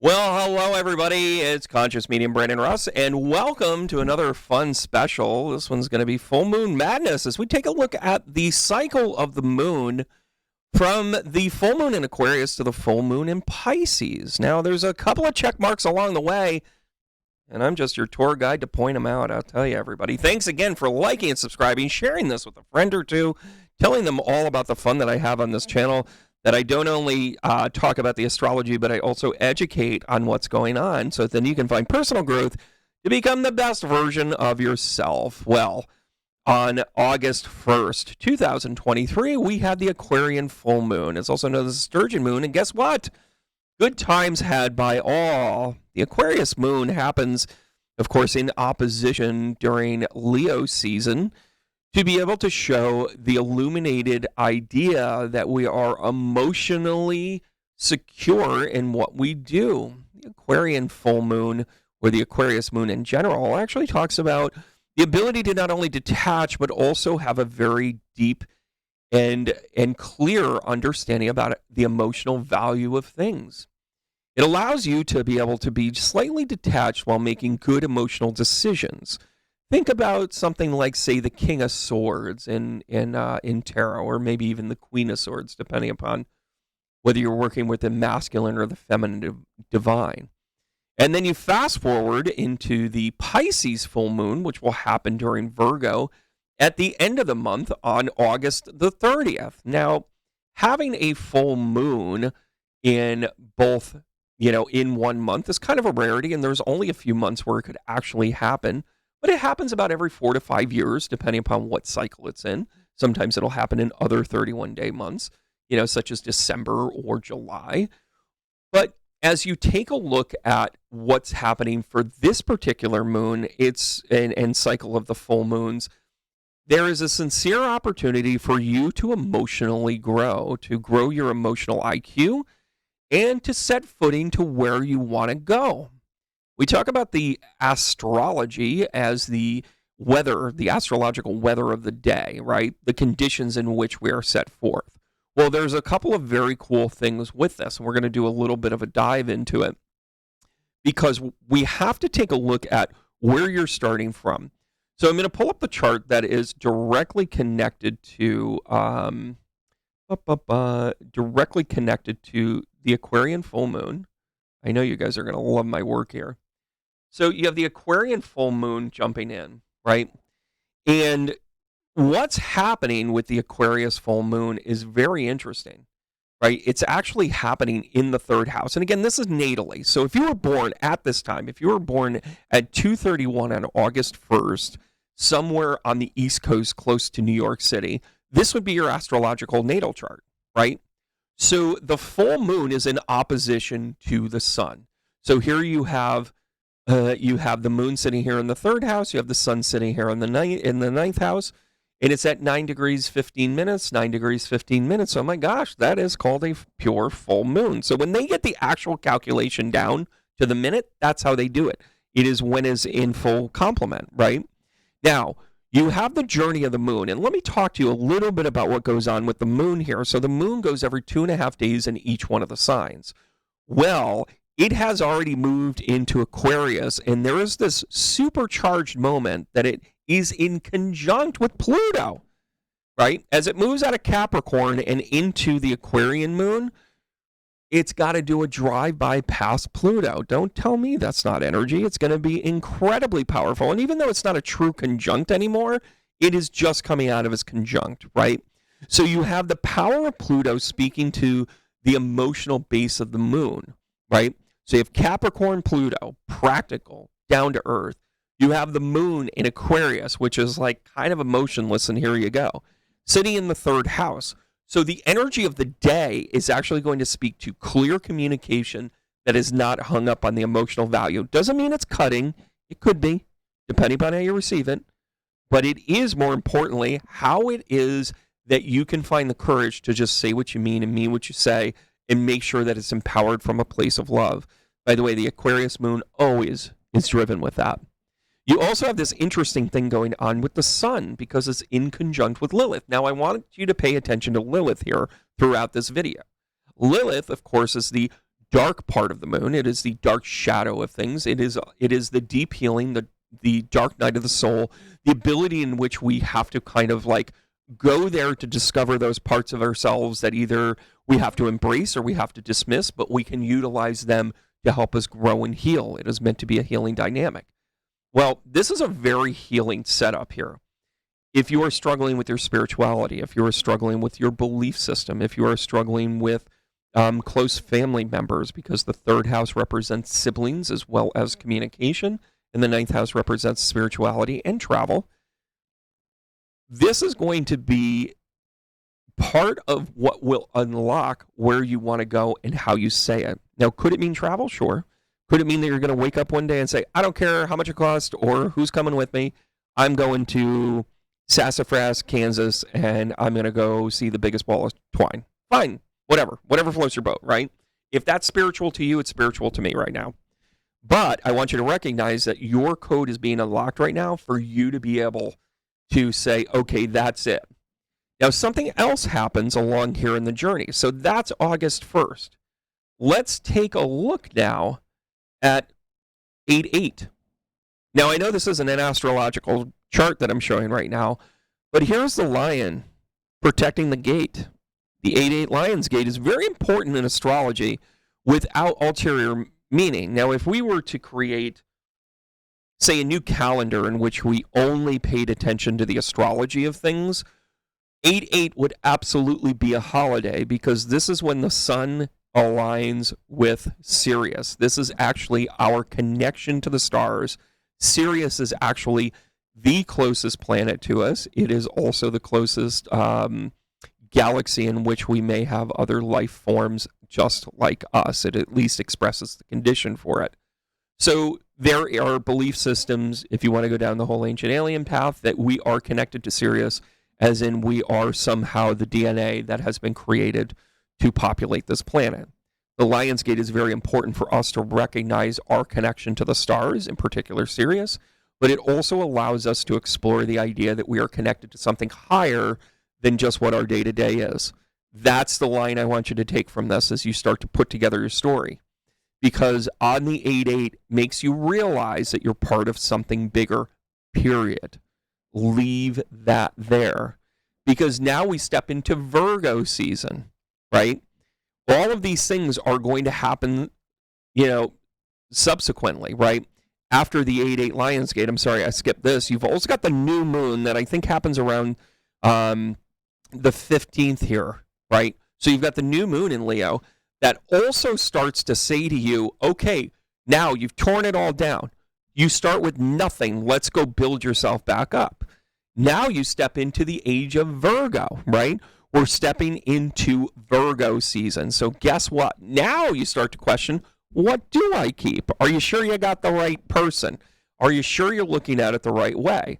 Well, hello everybody. It's Conscious Medium Brandon Russ, and welcome to another fun special. This one's going to be Full Moon Madness as we take a look at the cycle of the moon from the full moon in Aquarius to the full moon in Pisces. Now, there's a couple of check marks along the way, and I'm just your tour guide to point them out. I'll tell you, everybody. Thanks again for liking and subscribing, sharing this with a friend or two, telling them all about the fun that I have on this channel. That I don't only talk about the astrology, but I also educate on what's going on so then you can find personal growth to become the best version of yourself. Well, on August 1st, 2023, we had the Aquarian full moon. It's also known as the Sturgeon moon. And guess what? Good times had by all. The Aquarius moon happens, of course, in opposition during Leo season, to be able to show the illuminated idea that we are emotionally secure in what we do. The Aquarian full moon, or the Aquarius moon in general, actually talks about the ability to not only detach, but also have a very deep and clear understanding about the emotional value of things. It allows you to be able to be slightly detached while making good emotional decisions. Think about something like, say, the King of Swords in tarot, or maybe even the Queen of Swords, depending upon whether you're working with the masculine or the feminine divine. And then you fast forward into the Pisces full moon, which will happen during Virgo at the end of the month on August the 30th. Now, having a full moon in both, in 1 month is kind of a rarity, and there's only a few months where it could actually happen. But it happens about every 4 to 5 years, depending upon what cycle it's in. Sometimes it'll happen in other 31-day months, such as December or July. But as you take a look at what's happening for this particular moon, and cycle of the full moons, there is a sincere opportunity for you to emotionally grow, to grow your emotional IQ, and to set footing to where you want to go. We talk about the astrology as the weather, the astrological weather of the day, right? The conditions in which we are set forth. Well, there's a couple of very cool things with this, and we're going to do a little bit of a dive into it because we have to take a look at where you're starting from. So I'm going to pull up the chart that is directly connected to the Aquarian full moon. I know you guys are going to love my work here. So you have the Aquarian full moon jumping in, right? And what's happening with the Aquarius full moon is very interesting, right? It's actually happening in the third house. And again, this is natally. So if you were born at this time, if you were born at 2:31 on August 1st, somewhere on the East Coast close to New York City, this would be your astrological natal chart, right? So the full moon is in opposition to the sun. So here you have the moon sitting here in the third house. You have the sun sitting here in the ninth house, and it's at 9 degrees 15 minutes. 9 degrees 15 minutes. Oh my gosh, that is called a pure full moon. So when they get the actual calculation down to the minute, that's how they do it. It is when it's in full complement, right? Now, you have the journey of the moon, and let me talk to you a little bit about what goes on with the moon here. So the moon goes every 2.5 days in each one of the signs. Well, it has already moved into Aquarius, and there is this supercharged moment that it is in conjunct with Pluto, right? As it moves out of Capricorn and into the Aquarian moon, it's got to do a drive-by past Pluto. Don't tell me that's not energy. It's going to be incredibly powerful. And even though it's not a true conjunct anymore, it is just coming out of its conjunct, right? So you have the power of Pluto speaking to the emotional base of the moon, right? So you have Capricorn, Pluto, practical, down to earth. You have the moon in Aquarius, which is like kind of emotionless, and here you go, sitting in the third house. So the energy of the day is actually going to speak to clear communication that is not hung up on the emotional value. Doesn't mean it's cutting. It could be, depending upon how you receive it. But it is, more importantly, how it is that you can find the courage to just say what you mean and mean what you say and make sure that it's empowered from a place of love. By the way, the Aquarius moon always is driven with that. You also have this interesting thing going on with the sun because it's in conjunct with Lilith. Now, I want you to pay attention to Lilith here throughout this video. Lilith, of course, is the dark part of the moon. It is the dark shadow of things. It is the deep healing, the dark night of the soul, the ability in which we have to kind of like go there to discover those parts of ourselves that either we have to embrace or we have to dismiss, but we can utilize them to help us grow and heal. It is meant to be a healing dynamic. Well, this is a very healing setup here. If you are struggling with your spirituality, if you are struggling with your belief system, if you are struggling with close family members, because the third house represents siblings as well as communication, and the ninth house represents spirituality and travel, this is going to be part of what will unlock where you want to go and how you say it. Now, could it mean travel? Sure. Could it mean that you're going to wake up one day and say, I don't care how much it costs or who's coming with me, I'm going to Sassafras, Kansas, and I'm going to go see the biggest ball of twine. Fine, whatever floats your boat, right? If that's spiritual to you, it's spiritual to me right now. But I want you to recognize that your code is being unlocked right now for you to be able to say, okay, that's it. Now, something else happens along here in the journey. So that's August 1st. Let's take a look now at 8-8. Now, I know this isn't an astrological chart that I'm showing right now, but here's the lion protecting the gate. The 8-8 lion's gate is very important in astrology without ulterior meaning. Now, if we were to create, say, a new calendar in which we only paid attention to the astrology of things, 8-8 would absolutely be a holiday because this is when the sun aligns with Sirius. This is actually our connection to the stars. Sirius is actually the closest planet to us. It is also the closest galaxy in which we may have other life forms just like us. It at least expresses the condition for it. So there are belief systems, if you want to go down the whole ancient alien path, that we are connected to Sirius, as in we are somehow the DNA that has been created to populate this planet. The Lion's Gate is very important for us to recognize our connection to the stars, in particular Sirius, but it also allows us to explore the idea that we are connected to something higher than just what our day-to-day is. That's the line I want you to take from this as you start to put together your story. Because on the 8-8 makes you realize that you're part of something bigger, period. Leave that there. Because now we step into Virgo season, right? All of these things are going to happen, subsequently, right? After the 8-8 Lion's Gate, I'm sorry, I skipped this. You've also got the new moon that I think happens around the 15th here, right? So you've got the new moon in Leo that also starts to say to you, okay, now you've torn it all down. You start with nothing. Let's go build yourself back up. Now you step into the age of Virgo, right? We're stepping into Virgo season. So guess what? Now you start to question, what do I keep? Are you sure you got the right person? Are you sure you're looking at it the right way?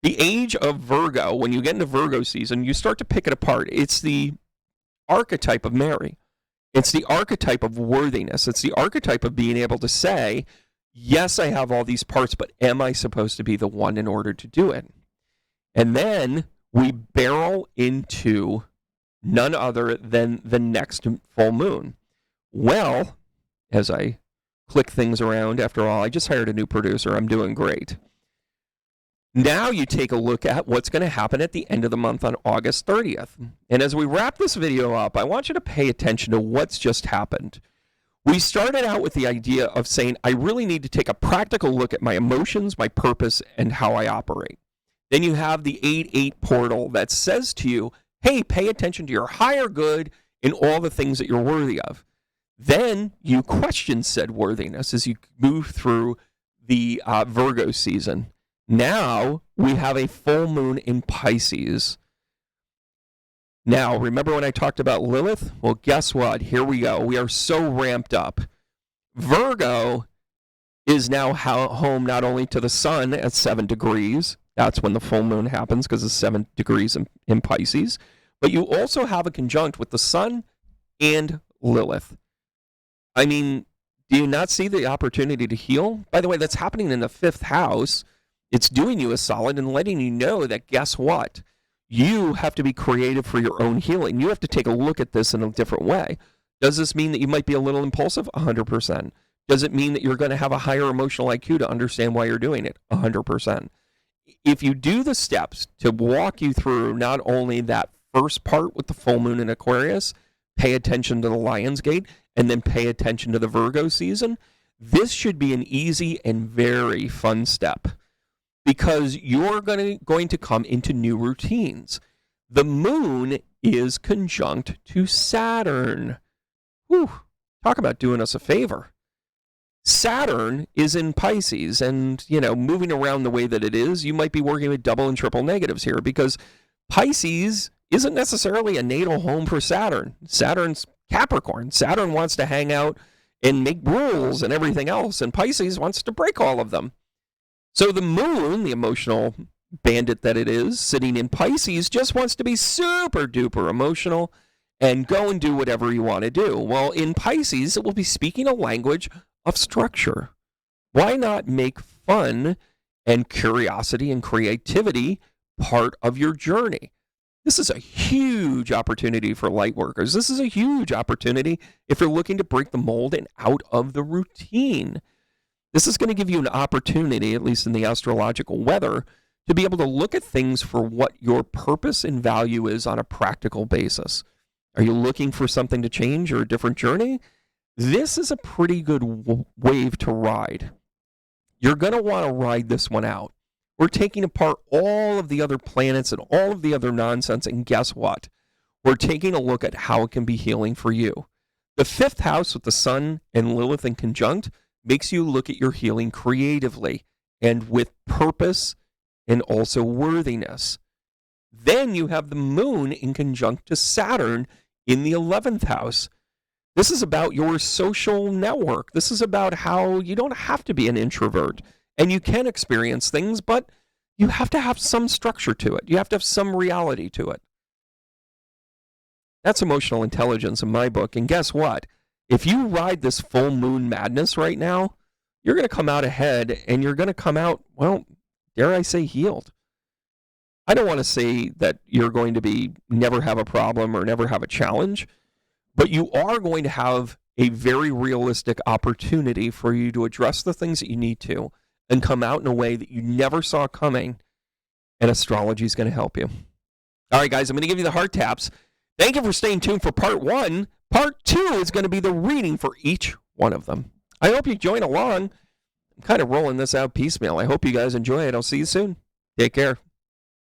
The age of Virgo, when you get into Virgo season, you start to pick it apart. It's the archetype of Mary. It's the archetype of worthiness. It's the archetype of being able to say, yes, I have all these parts, but am I supposed to be the one in order to do it? And then we barrel into none other than the next full moon. Well, as I click things around, after all, I just hired a new producer. I'm doing great. Now you take a look at what's going to happen at the end of the month on August 30th. And as we wrap this video up, I want you to pay attention to what's just happened. We started out with the idea of saying, I really need to take a practical look at my emotions, my purpose, and how I operate. Then you have the 8-8 portal that says to you, hey, pay attention to your higher good and all the things that you're worthy of. Then you question said worthiness as you move through the Virgo season. Now we have a full moon in Pisces. Now, remember when I talked about Lilith? Well, guess what? Here we go. We are so ramped up. Virgo is now home not only to the sun at 7 degrees. That's when the full moon happens because it's 7 degrees in Pisces. But you also have a conjunct with the sun and Lilith. I mean, do you not see the opportunity to heal? By the way, that's happening in the 5th house. It's doing you a solid and letting you know that, guess what? You have to be creative for your own healing. You have to take a look at this in a different way. Does this mean that you might be a little impulsive? 100%. Does it mean that you're going to have a higher emotional IQ to understand why you're doing it? 100%. If you do the steps to walk you through not only that first part with the full moon in Aquarius, pay attention to the Lion's Gate, and then pay attention to the Virgo season, this should be an easy and very fun step because you're going to come into new routines. The moon is conjunct to Saturn. Whew, talk about doing us a favor. Saturn is in Pisces, and, moving around the way that it is, you might be working with double and triple negatives here because Pisces isn't necessarily a natal home for Saturn. Saturn's Capricorn. Saturn wants to hang out and make rules and everything else, and Pisces wants to break all of them. So the moon, the emotional bandit that it is, sitting in Pisces, just wants to be super duper emotional and go and do whatever you want to do. Well, in Pisces, it will be speaking a language of structure. Why not make fun and curiosity and creativity part of your journey? This is a huge opportunity for light workers. This is a huge opportunity if you're looking to break the mold and out of the routine. This is going to give you an opportunity, at least in the astrological weather, to be able to look at things for what your purpose and value is on a practical basis. Are you looking for something to change or a different journey? This is a pretty good wave to ride. You're going to want to ride this one out. We're taking apart all of the other planets and all of the other nonsense, and guess what? We're taking a look at how it can be healing for you. The fifth house with the Sun and Lilith in conjunct makes you look at your healing creatively and with purpose and also worthiness. Then you have the moon in conjunct to Saturn in the 11th house. This is about your social network. This is about how you don't have to be an introvert and you can experience things, but you have to have some structure to it. You have to have some reality to it. That's emotional intelligence in my book. And guess what? If you ride this full moon madness right now, you're going to come out ahead and you're going to come out, well, dare I say, healed. I don't want to say that you're going to be never have a problem or never have a challenge, but you are going to have a very realistic opportunity for you to address the things that you need to and come out in a way that you never saw coming, and astrology is going to help you. All right, guys, I'm going to give you the heart taps. Thank you for staying tuned for part 1. Part 2 is going to be the reading for each one of them. I hope you join along. I'm kind of rolling this out piecemeal. I hope you guys enjoy it. I'll see you soon. Take care.